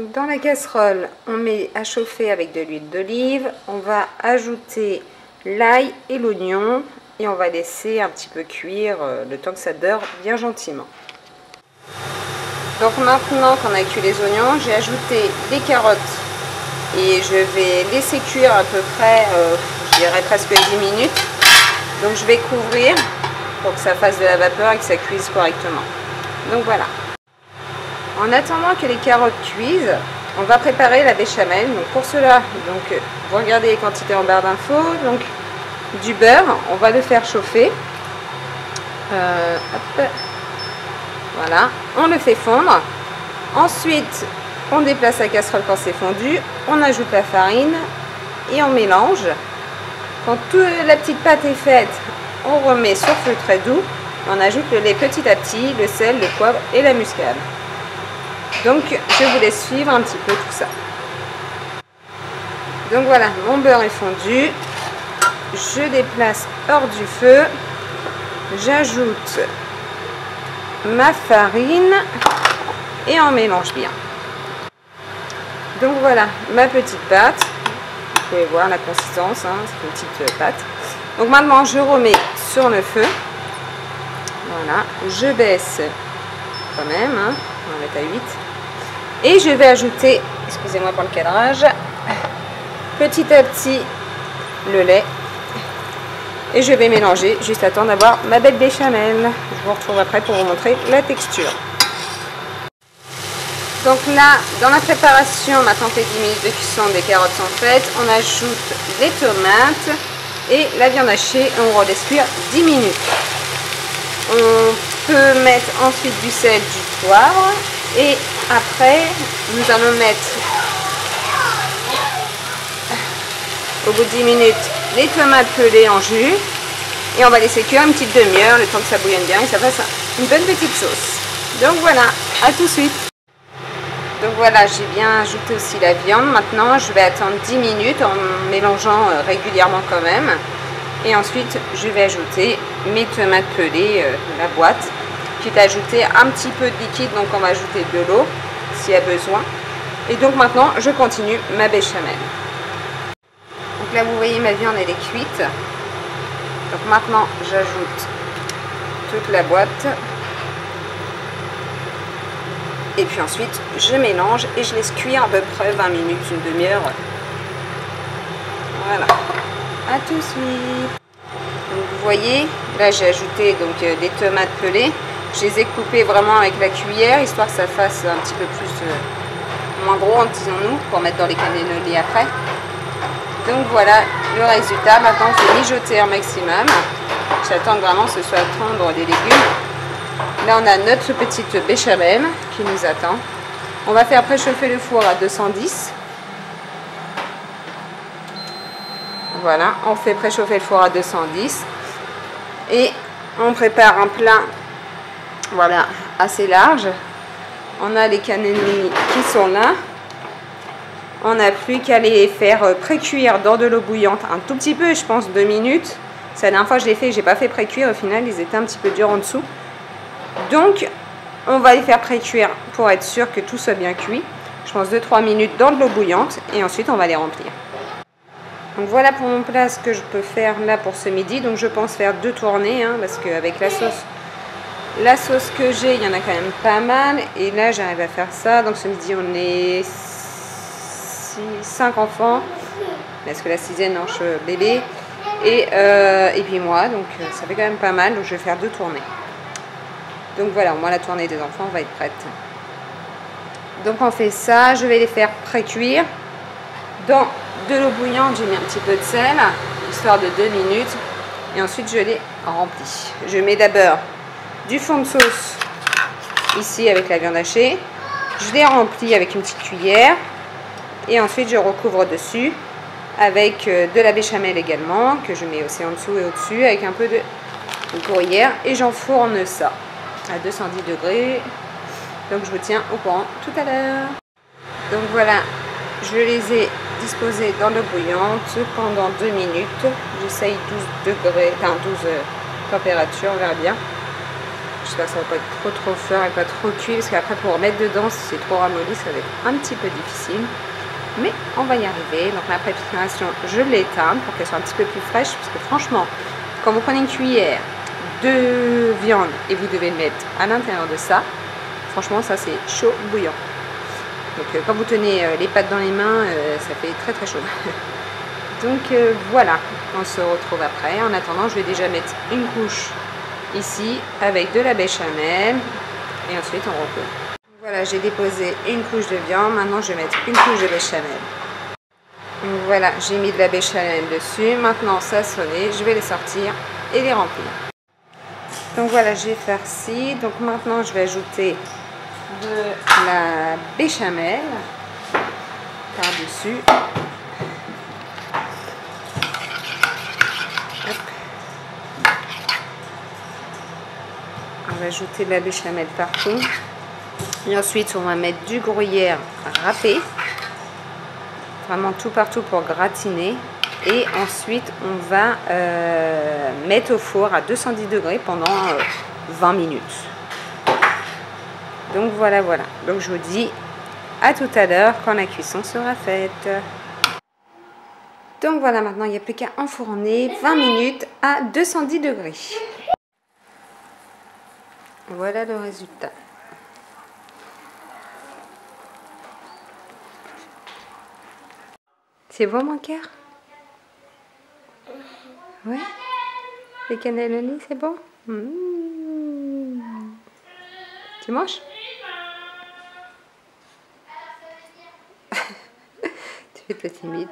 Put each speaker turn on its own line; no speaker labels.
Donc dans la casserole, on met à chauffer avec de l'huile d'olive. On va ajouter l'ail et l'oignon et on va laisser un petit peu cuire le temps que ça dore bien gentiment. Donc maintenant qu'on a cuit les oignons, j'ai ajouté des carottes et je vais laisser cuire à peu près, je dirais presque 10 minutes. Donc je vais couvrir pour que ça fasse de la vapeur et que ça cuise correctement. Donc voilà. En attendant que les carottes cuisent, on va préparer la béchamel. Donc pour cela, vous regardez les quantités en barre d'infos. Donc du beurre, on va le faire chauffer. Hop. Voilà, on le fait fondre. Ensuite, on déplace la casserole quand c'est fondu. On ajoute la farine et on mélange. Quand toute la petite pâte est faite, on remet sur feu très doux. On ajoute le lait petit à petit, le sel, le poivre et la muscade. Donc je vous laisse suivre un petit peu tout ça. Donc voilà, mon beurre est fondu. Je déplace hors du feu. J'ajoute ma farine et on mélange bien. Donc voilà ma petite pâte. Vous pouvez voir la consistance, hein, c'est une petite pâte. Donc maintenant je remets sur le feu. Voilà, je baisse quand même, hein, on va mettre à 8. Et je vais ajouter, excusez-moi pour le cadrage, petit à petit le lait. Et je vais mélanger juste à temps d'avoir ma belle béchamel. Je vous retrouve après pour vous montrer la texture. Donc là, dans la préparation, maintenant que les 10 minutes de cuisson des carottes sont faites, on ajoute les tomates et la viande hachée et on relaisse cuire 10 minutes. On peut mettre ensuite du sel, du poivre et après nous allons mettre au bout de 10 minutes les tomates pelées en jus et on va laisser cuire une petite demi-heure le temps que ça bouillonne bien et que ça fasse une bonne petite sauce. Donc voilà, à tout de suite. Donc voilà, j'ai bien ajouté aussi la viande. Maintenant je vais attendre 10 minutes en mélangeant régulièrement quand même. Et ensuite, je vais ajouter mes tomates pelées, la boîte, qui est ajoutée un petit peu de liquide, donc on va ajouter de l'eau s'il y a besoin. Et donc maintenant, je continue ma béchamel. Donc là, vous voyez, ma viande, elle est cuite. Donc maintenant, j'ajoute toute la boîte. Et puis ensuite, je mélange et je laisse cuire à peu près 20 minutes, une demi-heure. Voilà. À tout de suite. Donc vous voyez, là j'ai ajouté donc des tomates pelées. Je les ai coupées vraiment avec la cuillère, histoire que ça fasse un petit peu plus moins gros, disons-nous, pour mettre dans les cannellonis après. Donc voilà le résultat. Maintenant, il faut mijoter un maximum. J'attends que vraiment ce soit tendre les légumes. Là, on a notre petite béchamel qui nous attend. On va faire préchauffer le four à 210. Voilà, on fait préchauffer le four à 210 et on prépare un plat, voilà, assez large. On a les cannellini qui sont là. On n'a plus qu'à les faire pré-cuire dans de l'eau bouillante un tout petit peu, je pense 2 minutes. C'est la dernière fois que je l'ai fait, j'ai pas fait pré-cuire, au final ils étaient un petit peu durs en dessous. Donc on va les faire pré-cuire pour être sûr que tout soit bien cuit. Je pense 2-3 minutes dans de l'eau bouillante et ensuite on va les remplir. Donc voilà pour mon plat ce que je peux faire là pour ce midi. Donc je pense faire 2 tournées, hein, parce qu'avec la sauce que j'ai, il y en a quand même pas mal. Et là j'arrive à faire ça. Donc ce midi on est 5 enfants. Parce que la 6e mange bébé. Et puis moi, donc ça fait quand même pas mal. Donc je vais faire 2 tournées. Donc voilà, au moins la tournée des enfants va être prête. Donc on fait ça. Je vais les faire pré-cuire. Dans de l'eau bouillante, j'ai mis un petit peu de sel, histoire de 2 minutes. Et ensuite, je les remplis. Je mets d'abord du fond de sauce, ici avec la viande hachée. Je les remplis avec une petite cuillère. Et ensuite, je recouvre dessus avec de la béchamel également, que je mets aussi en dessous et au-dessus, avec un peu de gruyère. Et j'enfourne ça à 210 degrés. Donc, je vous tiens au courant tout à l'heure. Donc, voilà, je les ai disposés dans l'eau bouillante pendant 2 minutes. J'essaye 12 degrés, enfin 12 températures, on verra bien. J'espère que ça va pas être trop fort et pas trop cuit, parce qu'après pour remettre dedans, si c'est trop ramolli, ça va être un petit peu difficile. Mais on va y arriver. Donc ma préparation, je l'éteins pour qu'elle soit un petit peu plus fraîche, parce que franchement, quand vous prenez une cuillère de viande et vous devez le mettre à l'intérieur de ça, franchement ça c'est chaud bouillant. Donc quand vous tenez les pâtes dans les mains, ça fait très chaud. Donc voilà, on se retrouve après. En attendant, je vais déjà mettre une couche ici avec de la béchamel et ensuite on recouvre. Voilà, j'ai déposé une couche de viande, maintenant je vais mettre une couche de béchamel. Donc voilà, j'ai mis de la béchamel dessus, maintenant ça a sonné, je vais les sortir et les remplir. Donc voilà, j'ai farci, donc maintenant je vais ajouter de la béchamel par-dessus. On va ajouter de la béchamel partout. Et ensuite, on va mettre du gruyère râpé. Vraiment tout partout pour gratiner. Et ensuite, on va mettre au four à 210 degrés pendant 20 minutes. Donc voilà. Donc je vous dis à tout à l'heure quand la cuisson sera faite. Donc voilà, maintenant il n'y a plus qu'à enfourner 20 minutes à 210 degrés. Voilà le résultat. C'est bon mon cœur? Ouais. Les cannellonis, c'est bon? Tu manges? Tu fais ta timide.